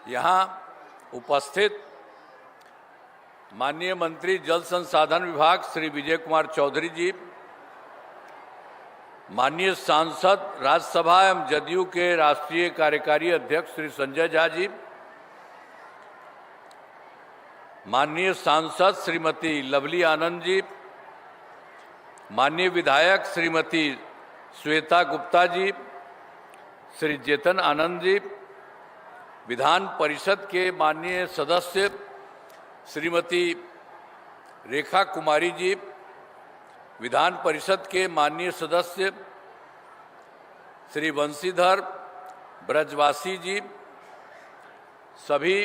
यहाँ उपस्थित माननीय मंत्री जल संसाधन विभाग श्री विजय कुमार चौधरी जी, माननीय सांसद राज्यसभा एवं जदयू के राष्ट्रीय कार्यकारी अध्यक्ष श्री संजय झा जी, माननीय सांसद श्रीमती लवली आनंद जी, माननीय विधायक श्रीमती श्वेता गुप्ता जी, श्री चेतन आनंद जी, विधान परिषद के माननीय सदस्य श्रीमती रेखा कुमारी जी, विधान परिषद के माननीय सदस्य श्री वंशीधर ब्रजवासी जी, सभी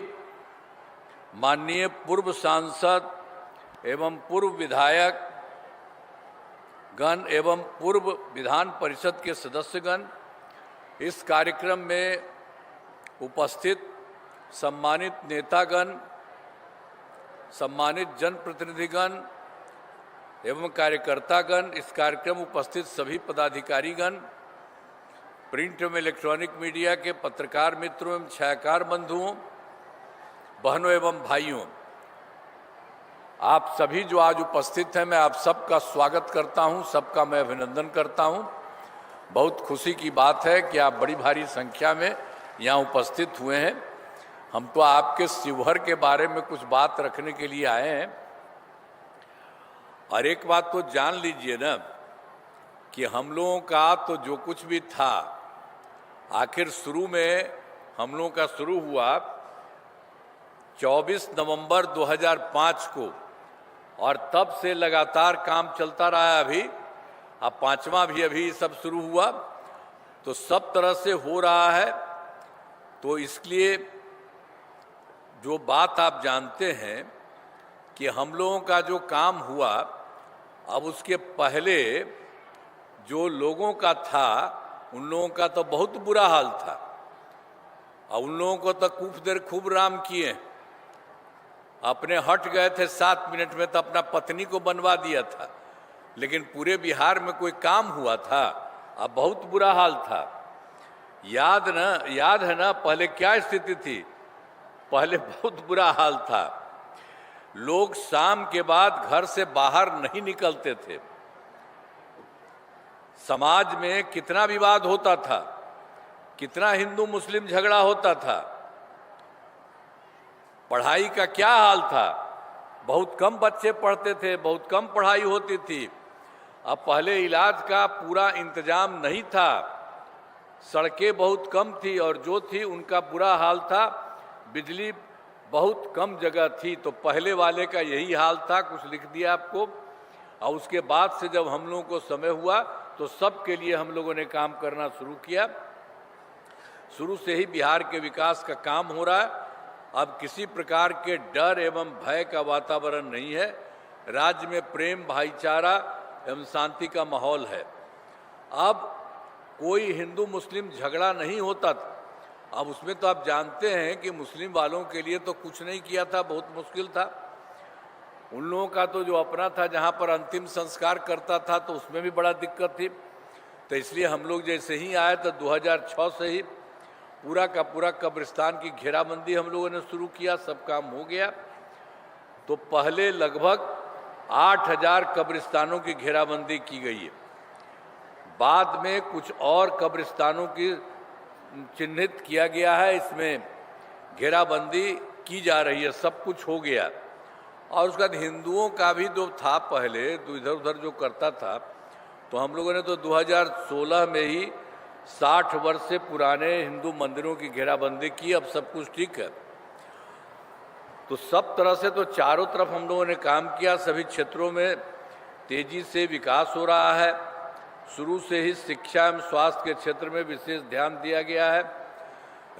माननीय पूर्व सांसद एवं पूर्व विधायक गण एवं पूर्व विधान परिषद के सदस्यगण, इस कार्यक्रम में उपस्थित सम्मानित नेतागण, सम्मानित जनप्रतिनिधिगण एवं कार्यकर्तागण, इस कार्यक्रम उपस्थित सभी पदाधिकारीगण, प्रिंट एवं इलेक्ट्रॉनिक मीडिया के पत्रकार मित्रों एवं छायाकार बंधुओं, बहनों एवं भाइयों, आप सभी जो आज उपस्थित हैं, मैं आप सबका स्वागत करता हूं, सबका मैं अभिनंदन करता हूं। बहुत खुशी की बात है कि आप बड़ी भारी संख्या में यहाँ उपस्थित हुए हैं। हम तो आपके शिवहर के बारे में कुछ बात रखने के लिए आए हैं। और एक बात तो जान लीजिए ना कि हम लोगों का तो जो कुछ भी था, आखिर शुरू में हम लोगों का शुरू हुआ 24 नवंबर 2005 को, और तब से लगातार काम चलता रहा। अभी अब पांचवा भी अभी सब शुरू हुआ, तो सब तरह से हो रहा है। तो इसलिए जो बात आप जानते हैं कि हम लोगों का जो काम हुआ, अब उसके पहले जो लोगों का था, उन लोगों का तो बहुत बुरा हाल था। और उन लोगों को तो खूब देर खूब राम किए, अपने हट गए थे 7 मिनट में, तो अपना पत्नी को बनवा दिया था। लेकिन पूरे बिहार में कोई काम हुआ था? अब बहुत बुरा हाल था। याद है ना पहले क्या स्थिति थी? पहले बहुत बुरा हाल था। लोग शाम के बाद घर से बाहर नहीं निकलते थे। समाज में कितना विवाद होता था, कितना हिंदू मुस्लिम झगड़ा होता था। पढ़ाई का क्या हाल था? बहुत कम बच्चे पढ़ते थे, बहुत कम पढ़ाई होती थी। अब पहले इलाज का पूरा इंतजाम नहीं था, सड़कें बहुत कम थी, और जो थी उनका बुरा हाल था। बिजली बहुत कम जगह थी। तो पहले वाले का यही हाल था, कुछ लिख दिया आपको। और उसके बाद से जब हम लोगों को समय हुआ, तो सबके लिए हम लोगों ने काम करना शुरू किया। शुरू से ही बिहार के विकास का काम हो रहा है। अब किसी प्रकार के डर एवं भय का वातावरण नहीं है। राज्य में प्रेम, भाईचारा एवं शांति का माहौल है। अब कोई हिंदू मुस्लिम झगड़ा नहीं होता था। अब उसमें तो आप जानते हैं कि मुस्लिम वालों के लिए तो कुछ नहीं किया था, बहुत मुश्किल था। उन लोगों का तो जो अपना था, जहाँ पर अंतिम संस्कार करता था, तो उसमें भी बड़ा दिक्कत थी। तो इसलिए हम लोग जैसे ही आए तो 2006 से ही पूरा का पूरा कब्रिस्तान की घेराबंदी हम लोगों ने शुरू किया। सब काम हो गया। तो पहले लगभग 8000 कब्रिस्तानों की घेराबंदी की गई है। बाद में कुछ और कब्रिस्तानों की चिन्हित किया गया है, इसमें घेराबंदी की जा रही है। सब कुछ हो गया। और उसके बाद हिंदुओं का भी जो था पहले, तो इधर उधर जो करता था, तो हम लोगों ने तो 2016 में ही 60 वर्ष से पुराने हिंदू मंदिरों की घेराबंदी की। अब सब कुछ ठीक है। तो सब तरह से तो चारों तरफ हम लोगों ने काम किया। सभी क्षेत्रों में तेजी से विकास हो रहा है। शुरू से ही शिक्षा एवं स्वास्थ्य के क्षेत्र में विशेष ध्यान दिया गया है।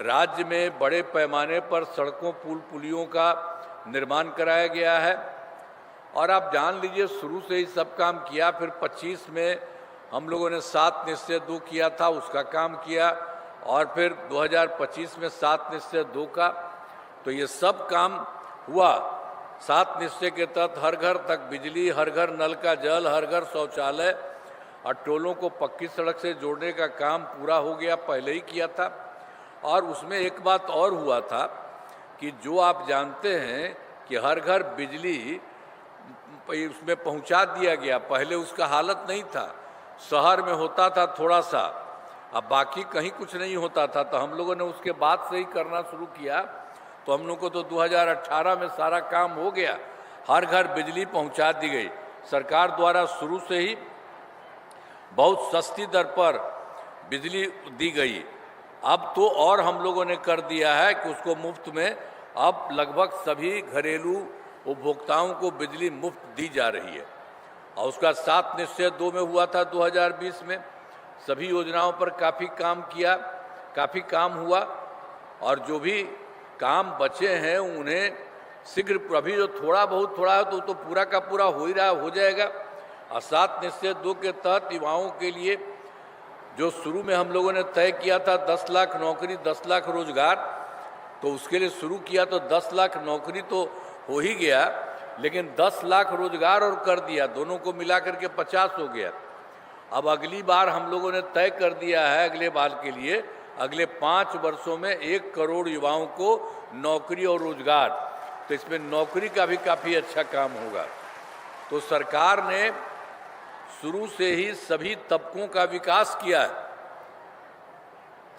राज्य में बड़े पैमाने पर सड़कों, पुल, पुलियों का निर्माण कराया गया है। और आप जान लीजिए, शुरू से ही सब काम किया। फिर 25 में हम लोगों ने 7 निश्चय 2 किया था, उसका काम किया। और फिर 2025 में 7 निश्चय 2 का। तो ये सब काम हुआ। 7 निश्चय के तहत हर घर तक बिजली, हर घर नल का जल, हर घर शौचालय, और टोलों को पक्की सड़क से जोड़ने का काम पूरा हो गया, पहले ही किया था। और उसमें एक बात और हुआ था कि जो आप जानते हैं कि हर घर बिजली उसमें पहुंचा दिया गया। पहले उसका हालत नहीं था, शहर में होता था थोड़ा सा, अब बाकी कहीं कुछ नहीं होता था। तो हम लोगों ने उसके बाद से ही करना शुरू किया, तो हम लोग को तो 2018 में सारा काम हो गया, हर घर बिजली पहुंचा दी गई। सरकार द्वारा शुरू से ही बहुत सस्ती दर पर बिजली दी गई। अब तो और हम लोगों ने कर दिया है कि उसको मुफ्त में अब लगभग सभी घरेलू उपभोक्ताओं को बिजली मुफ्त दी जा रही है। और उसका 7 निश्चय 2 में हुआ था 2020 में। सभी योजनाओं पर काफ़ी काम किया, काफ़ी काम हुआ, और जो भी काम बचे हैं उन्हें शीघ्र, अभी जो थोड़ा है तो पूरा का पूरा हो ही रहा, हो जाएगा। और 7 निश्चय 2 के तहत युवाओं के लिए जो शुरू में हम लोगों ने तय किया था 10 लाख नौकरी, 10 लाख रोजगार, तो उसके लिए शुरू किया तो 10 लाख नौकरी तो हो ही गया, लेकिन 10 लाख रोजगार और कर दिया, दोनों को मिला करके 50 हो गया। अब अगली बार हम लोगों ने तय कर दिया है अगले बार के लिए, अगले 5 वर्षों में 1 करोड़ युवाओं को नौकरी और रोजगार, तो इसमें नौकरी का भी काफ़ी अच्छा काम होगा। तो सरकार ने शुरू से ही सभी तबकों का विकास किया है,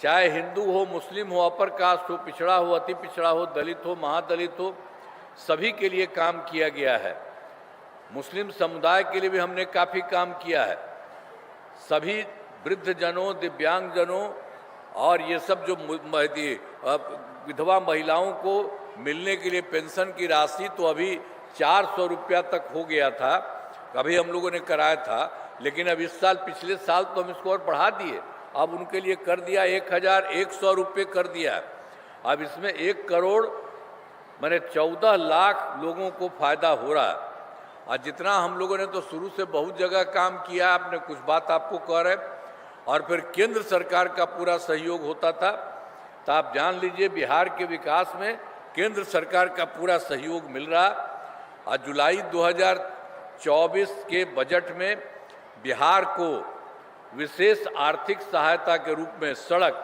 चाहे हिंदू हो, मुस्लिम हो, अपर कास्ट हो, पिछड़ा हो, अति पिछड़ा हो, दलित हो, महादलित हो, सभी के लिए काम किया गया है। मुस्लिम समुदाय के लिए भी हमने काफ़ी काम किया है। सभी वृद्धजनों, दिव्यांगजनों और ये सब जो विधवा महिलाओं को मिलने के लिए पेंशन की राशि तो अभी 400 रुपया तक हो गया था, अभी हम लोगों ने कराया था, लेकिन अब इस साल, पिछले साल तो हम इसको और बढ़ा दिए, अब उनके लिए कर दिया 1100 रुपये कर दिया। अब इसमें 1 करोड़ माने 14 लाख लोगों को फायदा हो रहा है। और जितना हम लोगों ने तो शुरू से बहुत जगह काम किया, आपने कुछ बात आपको कह रहे, और फिर केंद्र सरकार का पूरा सहयोग होता था। तो आप जान लीजिए बिहार के विकास में केंद्र सरकार का पूरा सहयोग मिल रहा। और जुलाई 2024 के बजट में बिहार को विशेष आर्थिक सहायता के रूप में सड़क,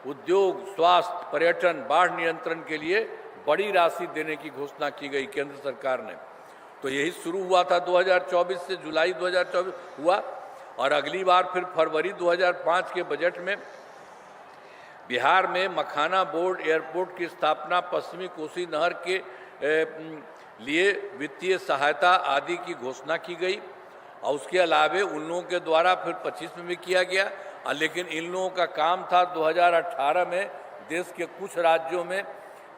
उद्योग, स्वास्थ्य, पर्यटन, बाढ़ नियंत्रण के लिए बड़ी राशि देने की घोषणा की गई केंद्र सरकार ने। तो यही शुरू हुआ था 2024 से, जुलाई 2024 हुआ, और अगली बार फिर फरवरी 2005 के बजट में बिहार में मखाना बोर्ड एयरपोर्ट की स्थापना, पश्चिमी कोसी नहर के लिए वित्तीय सहायता आदि की घोषणा की गई। और उसके अलावे उन लोगों के द्वारा फिर 25 में भी किया गया, लेकिन इन लोगों का काम था 2018 में देश के कुछ राज्यों में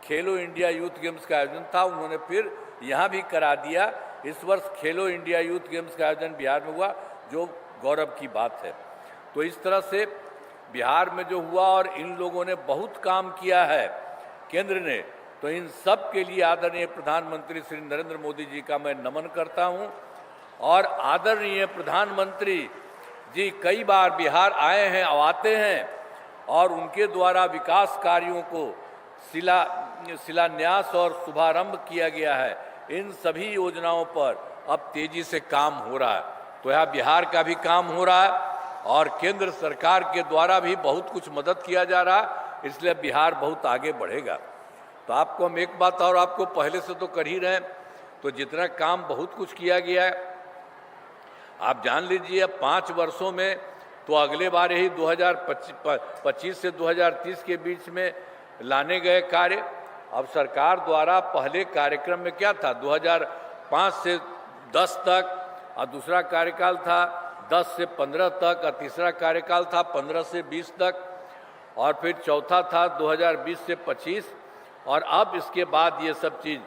खेलो इंडिया यूथ गेम्स का आयोजन था, उन्होंने फिर यहाँ भी करा दिया। इस वर्ष खेलो इंडिया यूथ गेम्स का आयोजन बिहार में हुआ, जो गौरव की बात है। तो इस तरह से बिहार में जो हुआ, और इन लोगों ने बहुत काम किया है केंद्र ने, तो इन सब के लिए आदरणीय प्रधानमंत्री श्री नरेंद्र मोदी जी का मैं नमन करता हूँ। और आदरणीय प्रधानमंत्री जी कई बार बिहार आए हैं, आते हैं, और उनके द्वारा विकास कार्यों को शिलान्यास और शुभारंभ किया गया है। इन सभी योजनाओं पर अब तेजी से काम हो रहा है। तो यहाँ बिहार का भी काम हो रहा है, और केंद्र सरकार के द्वारा भी बहुत कुछ मदद किया जा रहा है, इसलिए बिहार बहुत आगे बढ़ेगा। तो आपको हम एक बात और आपको पहले से तो कर ही रहे हैं, तो जितना काम बहुत कुछ किया गया है, आप जान लीजिए 5 वर्षों में तो अगले बार यही 2025 से 2030 के बीच में लाने गए कार्य। अब सरकार द्वारा पहले कार्यक्रम में क्या था, 2005 से 10 तक, और दूसरा कार्यकाल था 10 से 15 तक, और तीसरा कार्यकाल था 15 से 20 तक, और फिर चौथा था 2020 से 25, और अब इसके बाद ये सब चीज़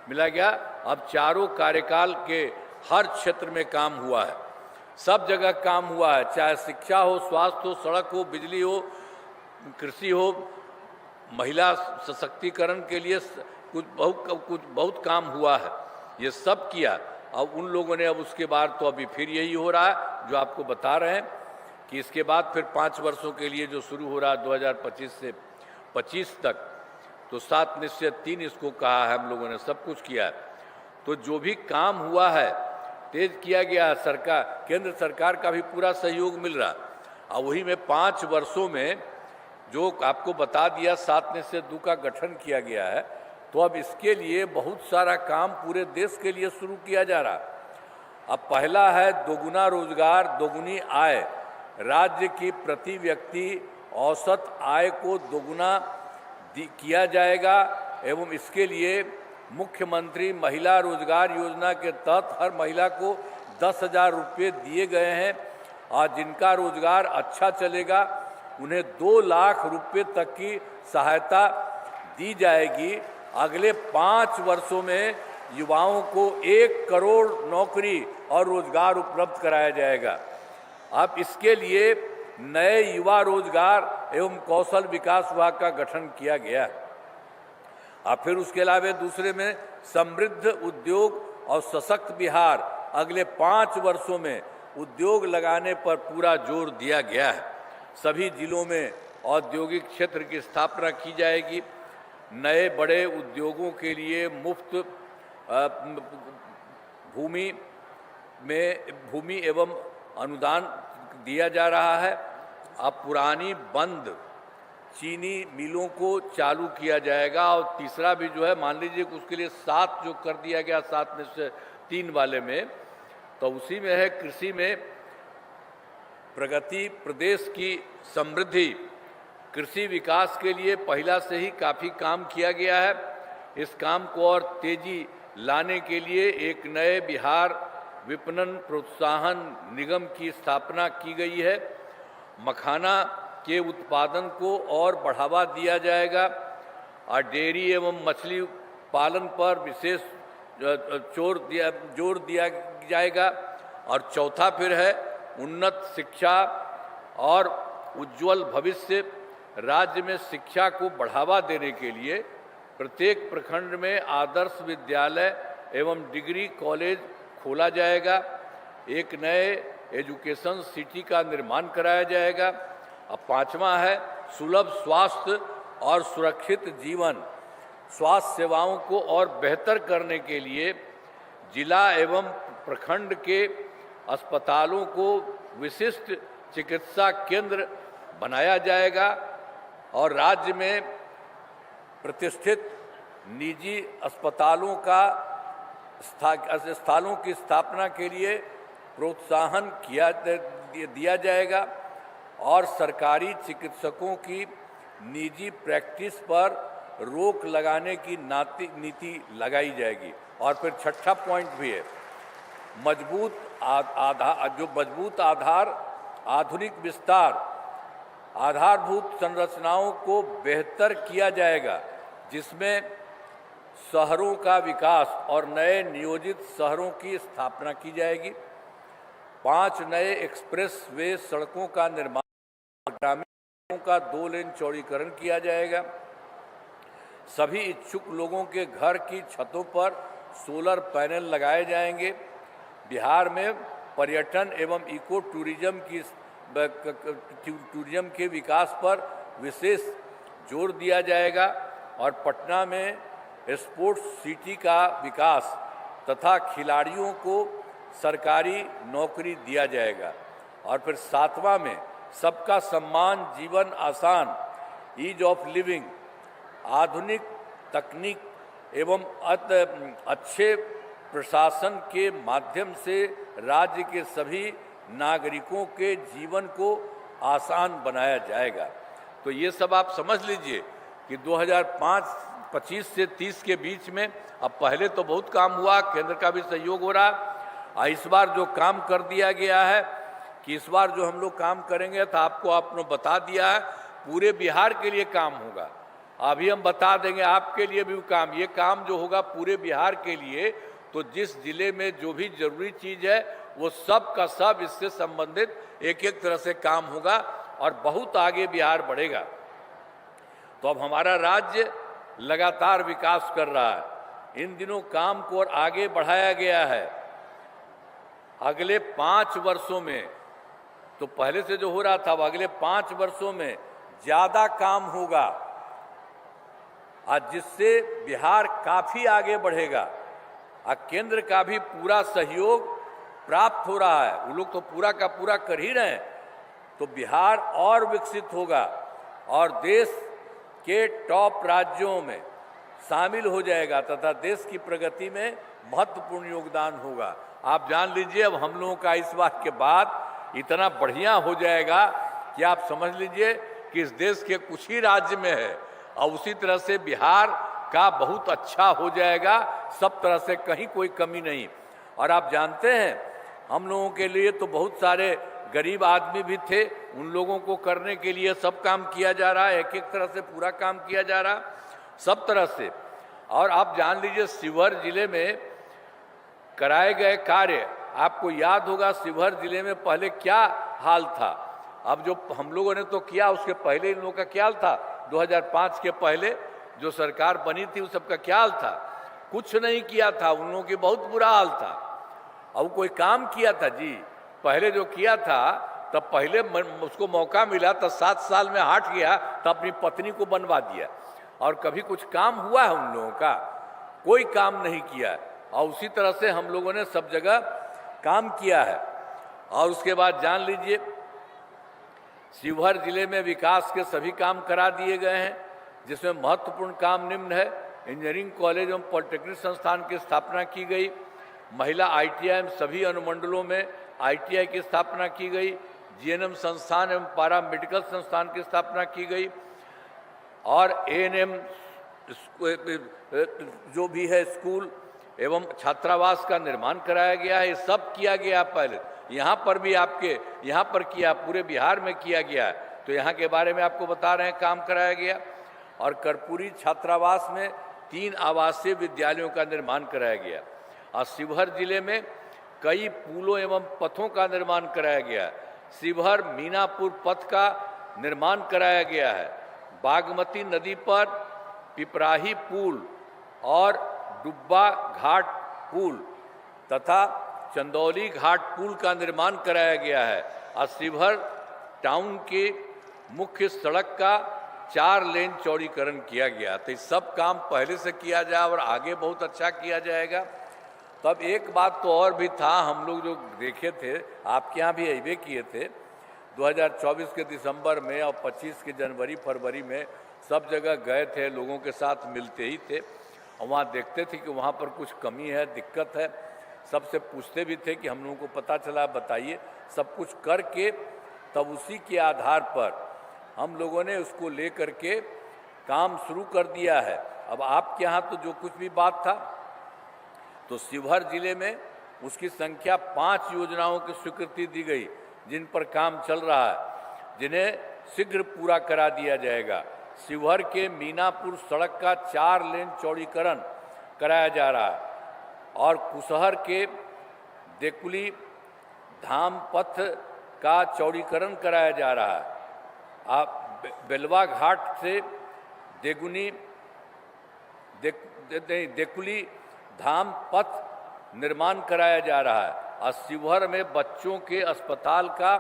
मिला गया। अब चारों कार्यकाल के हर क्षेत्र में काम हुआ है, सब जगह काम हुआ है, चाहे शिक्षा हो, स्वास्थ्य हो, सड़क हो, बिजली हो, कृषि हो, महिला सशक्तिकरण के लिए कुछ बहुत काम हुआ है, ये सब किया। अब उन लोगों ने, अब उसके बाद तो अभी फिर यही हो रहा है जो आपको बता रहे हैं कि इसके बाद फिर 5 वर्षों के लिए जो शुरू हो रहा है 2025 से 25 तक, तो 7 निश्चय 3 इसको कहा है, हम लोगों ने सब कुछ किया है। तो जो भी काम हुआ है तेज किया गया, सरकार, केंद्र सरकार का भी पूरा सहयोग मिल रहा। और वही में 5 वर्षों में जो आपको बता दिया 7 निश्चय 2 का गठन किया गया है, तो अब इसके लिए बहुत सारा काम पूरे देश के लिए शुरू किया जा रहा। अब पहला है दोगुना रोजगार दोगुनी आय। राज्य की प्रति व्यक्ति औसत आय को दोगुना किया जाएगा एवं इसके लिए मुख्यमंत्री महिला रोजगार योजना के तहत हर महिला को 10,000 रुपये दिए गए हैं और जिनका रोजगार अच्छा चलेगा उन्हें 2 लाख रुपये तक की सहायता दी जाएगी। अगले 5 वर्षों में युवाओं को 1 करोड़ नौकरी और रोजगार उपलब्ध कराया जाएगा। अब इसके लिए नए युवा रोजगार एवं कौशल विकास विभाग का गठन किया गया है। और फिर उसके अलावा दूसरे में समृद्ध उद्योग और सशक्त बिहार, अगले 5 वर्षों में उद्योग लगाने पर पूरा जोर दिया गया है। सभी जिलों में औद्योगिक क्षेत्र की स्थापना की जाएगी। नए बड़े उद्योगों के लिए मुफ्त भूमि एवं अनुदान दिया जा रहा है। अब पुरानी बंद चीनी मिलों को चालू किया जाएगा और तीसरा भी जो है मान लीजिए कि उसके लिए 7 जो कर दिया गया 7 में से 3 वाले में, तो उसी में है कृषि में प्रगति, प्रदेश की समृद्धि। कृषि विकास के लिए पहला से ही काफ़ी काम किया गया है। इस काम को और तेजी लाने के लिए एक नए बिहार विपणन प्रोत्साहन निगम की स्थापना की गई है। मखाना के उत्पादन को और बढ़ावा दिया जाएगा और डेयरी एवं मछली पालन पर विशेष जोर दिया जाएगा। और चौथा फिर है उन्नत शिक्षा और उज्जवल भविष्य। राज्य में शिक्षा को बढ़ावा देने के लिए प्रत्येक प्रखंड में आदर्श विद्यालय एवं डिग्री कॉलेज खोला जाएगा। एक नए एजुकेशन सिटी का निर्माण कराया जाएगा। अब 5वां है सुलभ स्वास्थ्य और सुरक्षित जीवन। स्वास्थ्य सेवाओं को और बेहतर करने के लिए जिला एवं प्रखंड के अस्पतालों को विशिष्ट चिकित्सा केंद्र बनाया जाएगा और राज्य में प्रतिष्ठित निजी अस्पतालों की स्थापना के लिए प्रोत्साहन दिया जाएगा और सरकारी चिकित्सकों की निजी प्रैक्टिस पर रोक लगाने की नीति लगाई जाएगी। और फिर 6ठा पॉइंट भी है मजबूत आधार आधुनिक विस्तार। आधारभूत संरचनाओं को बेहतर किया जाएगा जिसमें शहरों का विकास और नए नियोजित शहरों की स्थापना की जाएगी। 5 नए एक्सप्रेस वे सड़कों का निर्माण, ग्रामीणों का 2 लेन चौड़ीकरण किया जाएगा। सभी इच्छुक लोगों के घर की छतों पर सोलर पैनल लगाए जाएंगे। बिहार में पर्यटन एवं इको टूरिज्म के विकास पर विशेष जोर दिया जाएगा और पटना में स्पोर्ट्स सिटी का विकास तथा खिलाड़ियों को सरकारी नौकरी दिया जाएगा। और फिर 7वां में सबका सम्मान, जीवन आसान, ईज ऑफ लिविंग। आधुनिक तकनीक एवं अच्छे प्रशासन के माध्यम से राज्य के सभी नागरिकों के जीवन को आसान बनाया जाएगा। तो ये सब आप समझ लीजिए कि 2025 से 30 के बीच में, अब पहले तो बहुत काम हुआ, केंद्र का भी सहयोग हो रहा। इस बार जो काम कर दिया गया है कि इस बार जो हम लोग काम करेंगे तो आपने बता दिया है पूरे बिहार के लिए काम होगा। अभी हम बता देंगे आपके लिए भी काम, ये काम जो होगा पूरे बिहार के लिए। तो जिस जिले में जो भी जरूरी चीज़ है वो सब का सब इससे संबंधित एक तरह से काम होगा और बहुत आगे बिहार बढ़ेगा। तो अब हमारा राज्य लगातार विकास कर रहा है। इन दिनों काम को और आगे बढ़ाया गया है। अगले 5 वर्षों में, तो पहले से जो हो रहा था, अब अगले 5 वर्षों में ज़्यादा काम होगा आज, जिससे बिहार काफ़ी आगे बढ़ेगा और केंद्र का भी पूरा सहयोग प्राप्त हो रहा है। वो लोग तो पूरा का पूरा कर ही रहे हैं। तो बिहार और विकसित होगा और देश के टॉप राज्यों में शामिल हो जाएगा तथा देश की प्रगति में महत्वपूर्ण योगदान होगा। आप जान लीजिए, अब हम लोगों का इस बात के बाद इतना बढ़िया हो जाएगा कि आप समझ लीजिए कि इस देश के कुछ ही राज्य में है, और उसी तरह से बिहार का बहुत अच्छा हो जाएगा, सब तरह से कहीं कोई कमी नहीं। और आप जानते हैं, हम लोगों के लिए तो बहुत सारे गरीब आदमी भी थे, उन लोगों को करने के लिए सब काम किया जा रहा है, एक एक तरह से पूरा काम किया जा रहा, सब तरह से। और आप जान लीजिए, शिवहर जिले में कराए गए कार्य, आपको याद होगा शिवहर जिले में पहले क्या हाल था। अब जो हम लोगों ने तो किया, उसके पहले इन लोगों का क्या हाल था, 2005 के पहले जो सरकार बनी थी उस सबका क्या हाल था, कुछ नहीं किया था, उन लोगों की बहुत बुरा हाल था। अब कोई काम किया था जी, पहले जो किया था, तब पहले उसको मौका मिला तो 7 साल में हट गया, तो अपनी पत्नी को बनवा दिया, और कभी कुछ काम हुआ है उन लोगों का, कोई काम नहीं किया। और उसी तरह से हम लोगों ने सब जगह काम किया है। और उसके बाद जान लीजिए, शिवहर जिले में विकास के सभी काम करा दिए गए हैं, जिसमें महत्वपूर्ण काम निम्न है। इंजीनियरिंग कॉलेज एवं पॉलिटेक्निक संस्थान की स्थापना की गई, महिला ITI एवं सभी अनुमंडलों में ITI की स्थापना की गई, GNM संस्थान एवं पारा मेडिकल संस्थान की स्थापना की गई, और ANM जो भी है स्कूल एवं छात्रावास का निर्माण कराया गया है। ये सब किया गया पहले, यहाँ पर भी आपके यहाँ पर किया, पूरे बिहार में किया गया है, तो यहाँ के बारे में आपको बता रहे हैं, काम कराया गया। और कर्पूरी छात्रावास में 3 आवासीय विद्यालयों का निर्माण कराया गया। और शिवहर जिले में कई पुलों एवं पथों का निर्माण कराया गया है। शिवहर मीनापुर पथ का निर्माण कराया गया है। बागमती नदी पर पिपराही पुल और डुब्बा घाट पुल तथा चंदौली घाट पुल का निर्माण कराया गया है। और शिवहर टाउन के मुख्य सड़क का 4 लेन चौड़ीकरण किया गया। तो ये सब काम पहले से किया जाए और आगे बहुत अच्छा किया जाएगा। तब एक बात तो और भी था, हम लोग जो देखे थे, आपके यहाँ भी अइबे किए थे, 2024 के दिसंबर में और 25 के जनवरी फरवरी में सब जगह गए थे, लोगों के साथ मिलते ही थे, और वहाँ देखते थे कि वहाँ पर कुछ कमी है, दिक्कत है, सबसे पूछते भी थे कि हम लोगों को पता चला, बताइए। सब कुछ करके तब उसी के आधार पर हम लोगों ने उसको ले करके काम शुरू कर दिया है। अब आपके यहाँ तो जो कुछ भी बात था, तो शिवहर जिले में उसकी संख्या 5 योजनाओं की स्वीकृति दी गई, जिन पर काम चल रहा है, जिन्हें शीघ्र पूरा करा दिया जाएगा। शिवहर के मीनापुर सड़क का 4 लेन चौड़ीकरण कराया जा रहा है, और कुशहर के देकुली धाम पथ का चौड़ीकरण कराया जा रहा है। आप बेलवा घाट से देकुली धाम पथ निर्माण कराया जा रहा है। और शिवहर में बच्चों के अस्पताल का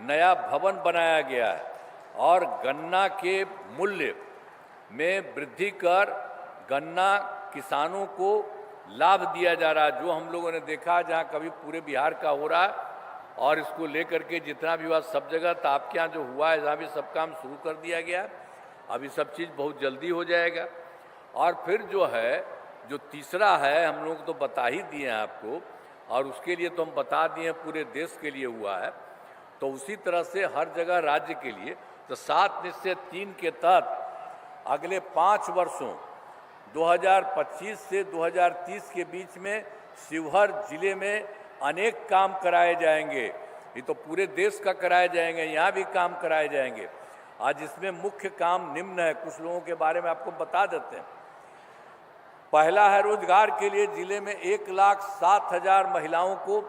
नया भवन बनाया गया है, और गन्ना के मूल्य में वृद्धि कर गन्ना किसानों को लाभ दिया जा रहा है, जो हम लोगों ने देखा जहाँ कभी पूरे बिहार का हो रहा है। और इसको लेकर के जितना भी हुआ सब जगह, तो आपके यहाँ जो हुआ है, जहाँ भी सब काम शुरू कर दिया गया। अभी सब चीज़ बहुत जल्दी हो जाएगा। और फिर जो है, जो तीसरा है, हम लोग तो बता ही दिए हैं आपको, और उसके लिए तो हम बता दिए हैं पूरे देश के लिए हुआ है। तो उसी तरह से हर जगह राज्य के लिए, तो 7 निश्चय 3 के तहत अगले 5 वर्षों 2025 से 2030 के बीच में शिवहर जिले में अनेक काम कराए जाएंगे। ये तो पूरे देश का कराए जाएंगे, यहाँ भी काम कराए जाएंगे। आज इसमें मुख्य काम निम्न है, कुछ लोगों के बारे में आपको बता देते हैं। पहला है, रोजगार के लिए जिले में 1,07,000 महिलाओं को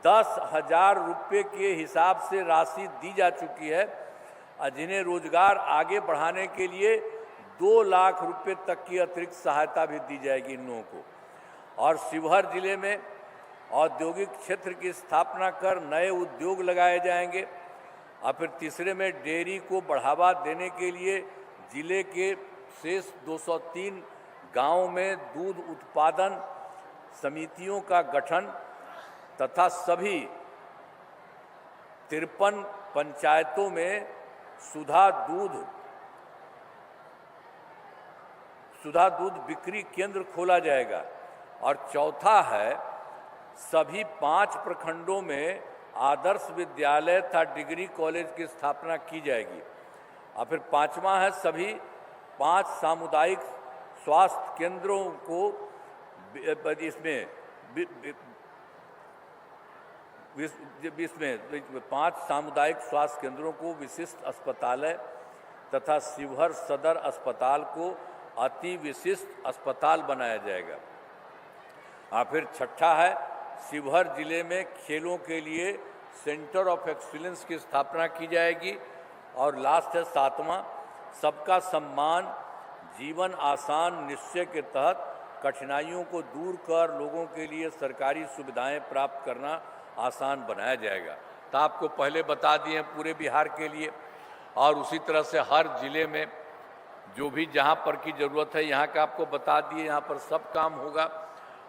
10,000 रुपये के हिसाब से राशि दी जा चुकी है, और जिन्हें रोजगार आगे बढ़ाने के लिए 2 लाख रुपये तक की अतिरिक्त सहायता भी दी जाएगी इन लोगों को। और शिवहर जिले में औद्योगिक क्षेत्र की स्थापना कर नए उद्योग लगाए जाएंगे। और फिर तीसरे में डेयरी को बढ़ावा देने के लिए जिले के शेष 203 गांवों में दूध उत्पादन समितियों का गठन तथा सभी 53 पंचायतों में सुधा दूध बिक्री केंद्र खोला जाएगा। और चौथा है, सभी 5 प्रखंडों में आदर्श विद्यालय तथा डिग्री कॉलेज की स्थापना की जाएगी। और फिर 5वां है, सभी 5 सामुदायिक स्वास्थ्य केंद्रों को इसमें 5 सामुदायिक स्वास्थ्य केंद्रों को विशिष्ट अस्पताल तथा शिवहर सदर अस्पताल को अति विशिष्ट अस्पताल बनाया जाएगा। और फिर छठा है, शिवहर जिले में खेलों के लिए सेंटर ऑफ एक्सीलेंस की स्थापना की जाएगी। और लास्ट है 7वां, सबका सम्मान जीवन आसान निश्चय के तहत कठिनाइयों को दूर कर लोगों के लिए सरकारी सुविधाएं प्राप्त करना आसान बनाया जाएगा। तो आपको पहले बता दिए हैं पूरे बिहार के लिए, और उसी तरह से हर जिले में जो भी जहाँ पर की ज़रूरत है यहाँ का आपको बता दिए, यहाँ पर सब काम होगा।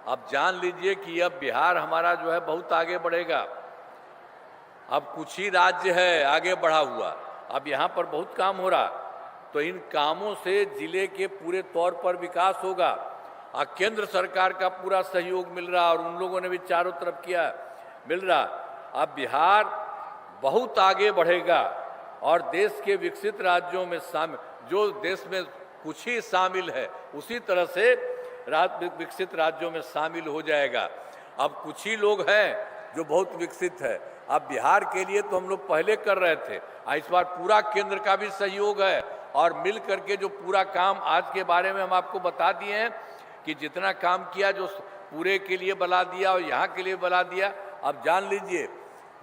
अब जान लीजिए कि अब बिहार हमारा जो है बहुत आगे बढ़ेगा। अब कुछ ही राज्य है आगे बढ़ा हुआ, अब यहाँ पर बहुत काम हो रहा, तो इन कामों से जिले के पूरे तौर पर विकास होगा। और केंद्र सरकार का पूरा सहयोग मिल रहा, और उन लोगों ने भी चारों तरफ किया, मिल रहा। अब बिहार बहुत आगे बढ़ेगा और देश के विकसित राज्यों में शामिल, जो देश में कुछ ही शामिल है उसी तरह से विकसित राज्यों में शामिल हो जाएगा। अब कुछ ही लोग हैं जो बहुत विकसित है। अब बिहार के लिए तो हम लोग पहले कर रहे थे, इस बार पूरा केंद्र का भी सहयोग है, और मिल करके जो पूरा काम आज के बारे में हम आपको बता दिए हैं कि जितना काम किया, जो पूरे के लिए बना दिया और यहाँ के लिए बना दिया, अब जान लीजिए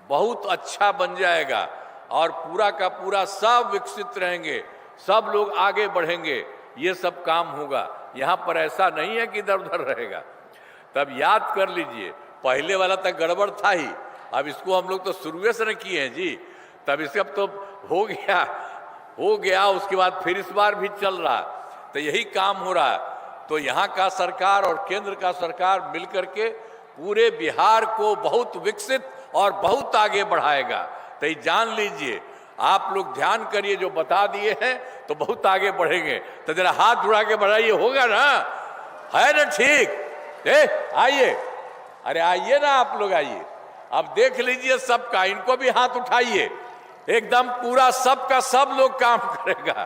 बहुत अच्छा बन जाएगा और पूरा का पूरा सब विकसित रहेंगे, सब लोग आगे बढ़ेंगे, ये सब काम होगा। यहाँ पर ऐसा नहीं है कि इधर उधर रहेगा। तब याद कर लीजिए, पहले वाला तक गड़बड़ था ही, अब इसको हम लोग तो शुरू से न किए हैं जी, तब इसका तो हो गया, उसके बाद फिर इस बार भी चल रहा, तो यही काम हो रहा है। तो यहाँ का सरकार और केंद्र का सरकार मिलकर के पूरे बिहार को बहुत विकसित और बहुत आगे बढ़ाएगा। तो ये जान लीजिए, आप लोग ध्यान करिए, जो बता दिए हैं तो बहुत आगे बढ़ेंगे। तो जरा हाथ उठा के बढ़ाइए, होगा ना, है ना? ठीक, आइए, अरे आइए ना, आप लोग आइए, अब देख लीजिए सबका, इनको भी हाथ उठाइए, एकदम पूरा सबका सब लोग काम करेगा।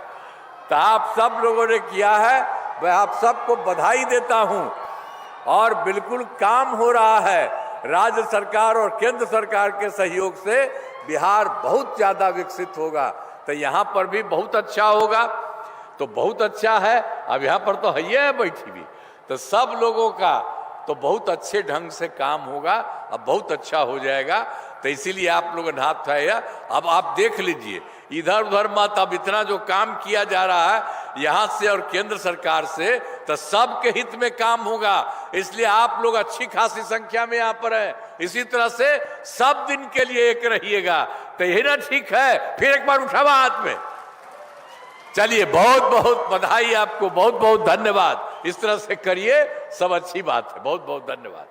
तो आप सब लोगों ने किया है, मैं आप सबको बधाई देता हूं। और बिल्कुल काम हो रहा है, राज्य सरकार और केंद्र सरकार के सहयोग से बिहार बहुत ज़्यादा विकसित होगा। तो यहाँ पर भी बहुत अच्छा होगा, तो बहुत अच्छा है। अब यहाँ पर तो है बैठी भी, तो सब लोगों का तो बहुत अच्छे ढंग से काम होगा, अब बहुत अच्छा हो जाएगा। तो इसीलिए आप लोगों ने हाथ उठाया। अब आप देख लीजिए, इधर उधर मत, अब इतना जो काम किया जा रहा है यहाँ से और केंद्र सरकार से, तो सबके हित में काम होगा। इसलिए आप लोग अच्छी खासी संख्या में यहाँ पर हैं, इसी तरह से सब दिन के लिए एक रहिएगा। तो यही ना ठीक है? फिर एक बार उठावा हाथ में। चलिए, बहुत बहुत बधाई आपको, बहुत बहुत धन्यवाद। इस तरह से करिए, सब अच्छी बात है। बहुत बहुत धन्यवाद।